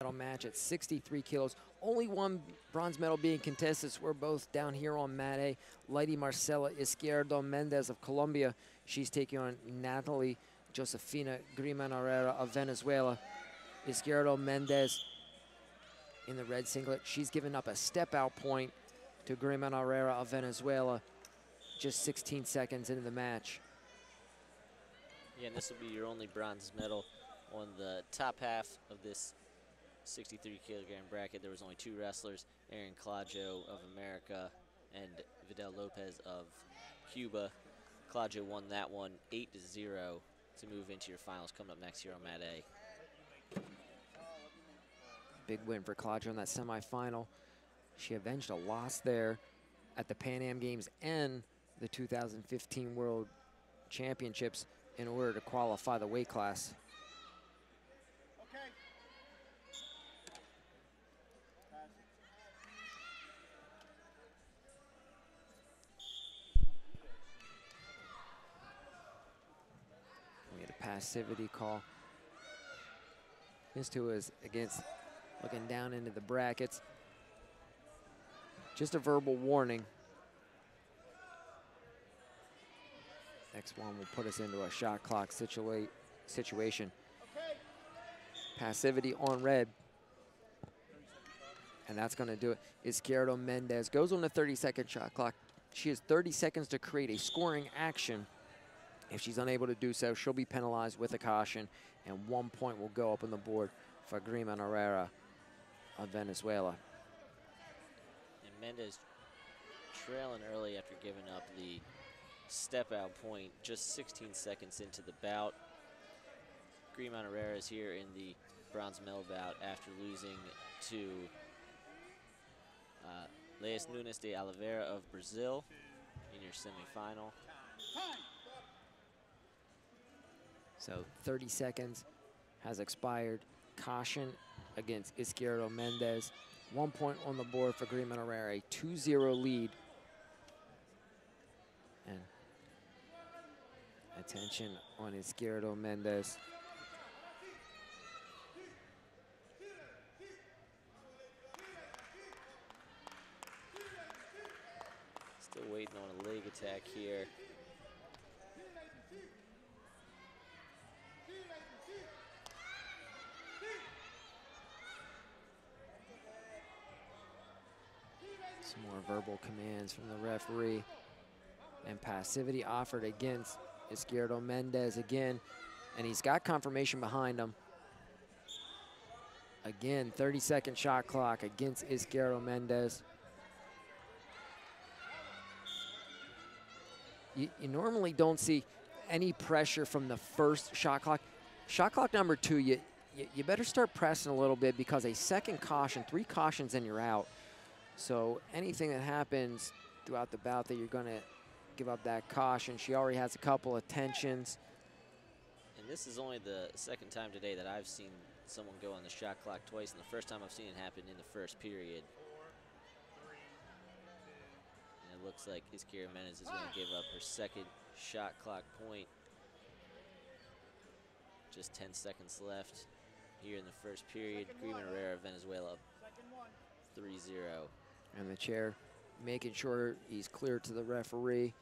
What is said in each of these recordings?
medal match at 63 kilos. Only one bronze medal being contested. We're both down here on mat A. Lady Marcela Izquierdo Mendez of Colombia. She's taking on Natalie Josefina Griman Herrere of Venezuela. Izquierdo Mendez in the red singlet. She's given up a step-out point to Griman Herrere of Venezuela just 16 seconds into the match. Yeah, and this will be your only bronze medal on the top half of this 63-kilogram bracket. There was only two wrestlers, Aaron Claudio of America and Vidal Lopez of Cuba. Claudio won that one 8-0 to move into your finals coming up next year on mat A. Big win for Claudio in that semifinal. She avenged a loss there at the Pan Am Games and the 2015 World Championships in order to qualify the weight class. We had a passivity call. This two is against looking down into the brackets. Just a verbal warning. Next one will put us into a shot clock situation. Passivity on red. And that's going to do it. Izquierdo Mendez goes on a 30-second shot clock. She has 30 seconds to create a scoring action. If she's unable to do so, she'll be penalized with a caution, and 1 point will go up on the board for Griman Herrere of Venezuela. And Mendez trailing early after giving up the step-out point just 16 seconds into the bout. Griman Herrere is here in the bronze medal bout after losing to Leis Nunes de Oliveira of Brazil in your semifinal. So 30 seconds has expired. Caution against Izquierdo Mendez. 1 point on the board for Griman Herrere, 2-0 lead. And attention on Izquierdo Mendez. Still waiting on a leg attack here. Some more verbal commands from the referee. And passivity offered against Izquierdo Mendez again. And he's got confirmation behind him. Again, 30-second shot clock against Izquierdo Mendez. You normally don't see any pressure from the first shot clock. Shot clock number 2, you better start pressing a little bit, because a second caution, 3 cautions and you're out. So anything that happens throughout the bout that you're going to give up that caution. She already has a couple of tensions. And this is only the second time today that I've seen someone go on the shot clock twice, and the first time I've seen it happen in the first period. And it looks like Izquierdo Mendez is going to give up her second shot clock point. Just 10 seconds left here in the first period. Griman Herrere of Venezuela 3-0. And the chair making sure he's clear to the referee.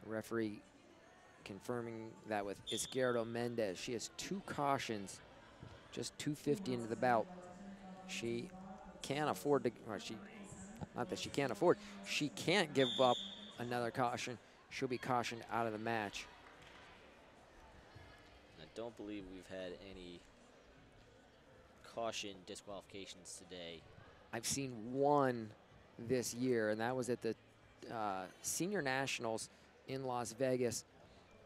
The referee confirming that with Izquierdo Mendez. She has 2 cautions, just 2:50 into the bout. She can't afford to, or not that she can't afford, she can't give up another caution. She'll be cautioned out of the match. I don't believe we've had any caution disqualifications today. I've seen one this year, and that was at the Senior Nationals in Las Vegas.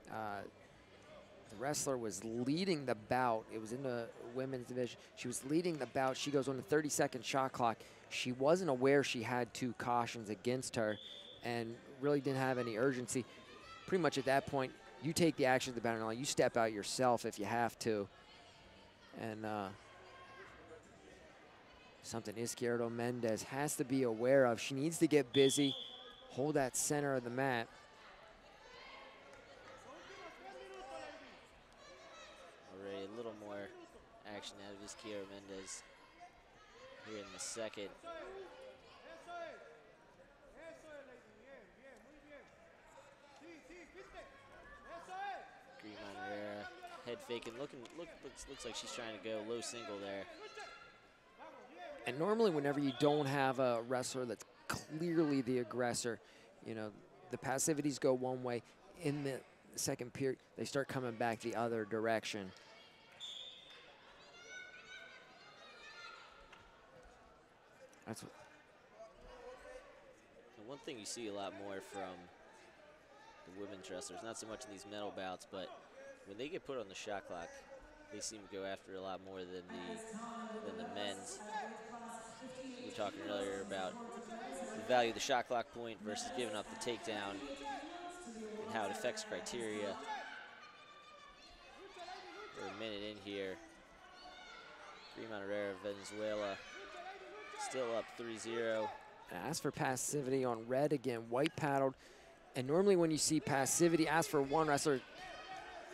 The wrestler was leading the bout. It was in the women's division. She was leading the bout. She goes on the 30-second shot clock. She wasn't aware she had 2 cautions against her and really didn't have any urgency. Pretty much at that point, you take the action of the boundary line. You step out yourself if you have to. And something Izquierdo Mendez has to be aware of. She needs to get busy, hold that center of the mat. Already a little more action out of Izquierdo Mendez here in the second. GRIMAN HERRE head faking, looks like she's trying to go low single there. And normally whenever you don't have a wrestler that's clearly the aggressor, you know, the passivities go one way. In the second period, they start coming back the other direction. That's what. And one thing you see a lot more from the women's wrestlers, not so much in these medal bouts, but when they get put on the shot clock, they seem to go after it a lot more than the men's. We were talking earlier about the value of the shot clock point versus giving up the takedown and how it affects criteria. We're a minute in here. GRIMAN HERRE, Venezuela, still up 3-0. Ask for passivity on red again, white paddled. And normally when you see passivity, ask for one wrestler.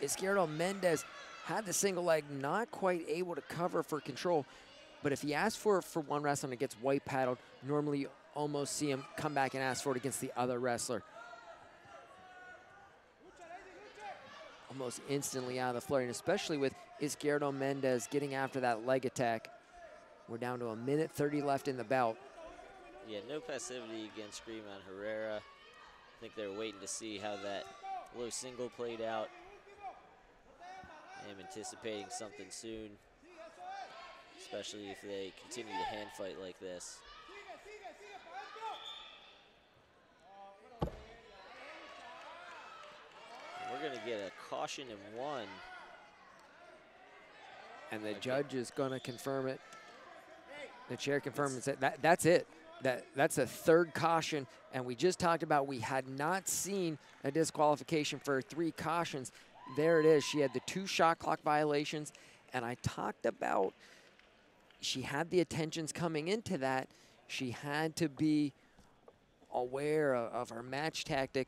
Izquierdo Mendez had the single leg, not quite able to cover for control. But if he asks for one wrestler and it gets white paddled, normally you almost see him come back and ask for it against the other wrestler. Almost instantly out of the flurry, and especially with Izquierdo Mendez getting after that leg attack. We're down to a minute 30 left in the bout. Yeah, no passivity against GRIMAN HERRE. I think they're waiting to see how that low single played out. I'm anticipating something soon, especially if they continue to hand fight like this. We're gonna get a caution in one. And the judge is gonna confirm it. The chair confirmed and said that's it. That's the third caution, and we just talked about we had not seen a disqualification for 3 cautions. There it is. She had the 2 shot clock violations, and I talked about she had the attentions coming into that. She had to be aware of her match tactics.